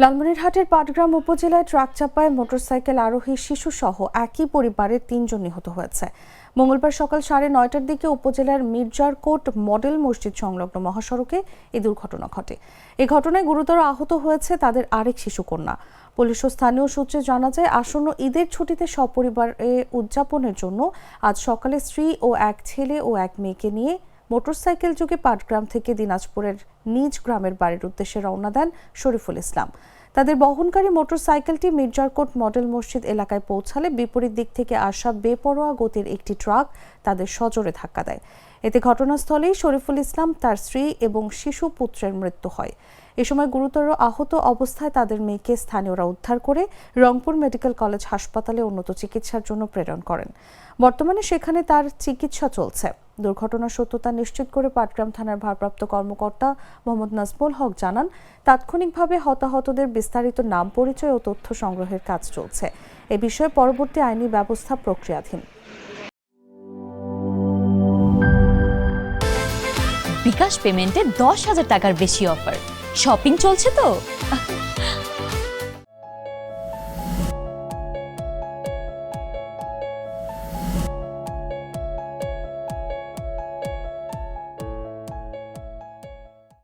লালমনিরহাটের পাটগ্রাম উপজেলায় ট্রাক চাপায় মোটরসাইকেল আরোহী শিশুসহ একই পরিবারের ৩ জন নিহত হয়েছে। মঙ্গলবার সকাল 9:30টার দিকে উপজেলার মির্জারকোট মডেল মসজিদ সংলগ্ন মহাসড়কে এই দুর্ঘটনা ঘটে। এই ঘটনায় গুরুতর আহত হয়েছে তাদের আরেক শিশুকন্যা। পুলিশ ও স্থানীয় সূত্রে জানা যায়, আসন্ন ঈদের ছুটিতে সপরিবারে উদযাপনের জন্য আজ সকালে স্ত্রী ও এক ছেলে ও এক মেয়েকে নিয়ে মোটরসাইকেল যোগে পাটগ্রাম থেকে দিনাজপুরের নিজ গ্রামের বাড়ির উদ্দেশ্যে রওনা দেন শরীফুল ইসলাম। তাদের বহনকারী মোটরসাইকেলটি মির্জারকোট মডেল মসজিদ এলাকায় পৌঁছালে বিপরীত দিক থেকে আসা বেপরোয়া গতির একটি ট্রাক তাদের সজোরে ধাক্কা দেয়। এতে ঘটনাস্থলেই শরীফুল ইসলাম, তার স্ত্রী এবং শিশু পুত্রের মৃত্যু হয়। এ সময় গুরুতর আহত অবস্থায় তাদের মেয়েকে স্থানীয়রা উদ্ধার করে রংপুর মেডিকেল কলেজ হাসপাতালে উন্নত চিকিৎসার জন্য প্রেরণ করেন। বর্তমানে সেখানে তার চিকিৎসা চলছে। দুর্ঘটনার সত্যতা নিশ্চিত করে পাটগ্রাম থানার ভারপ্রাপ্ত কর্মকর্তা মোহাম্মদ নাজমুল হক জানান, তাৎক্ষণিকভাবে হতাহতদের বিস্তারিত নাম, পরিচয় ও তথ্য সংগ্রহের কাজ চলছে। এ বিষয়ে পরবর্তী আইনি ব্যবস্থা প্রক্রিয়াধীন। বিকাশ পেমেন্টে 10,000 টাকার বেশি অফার। শপিং চলছে তো।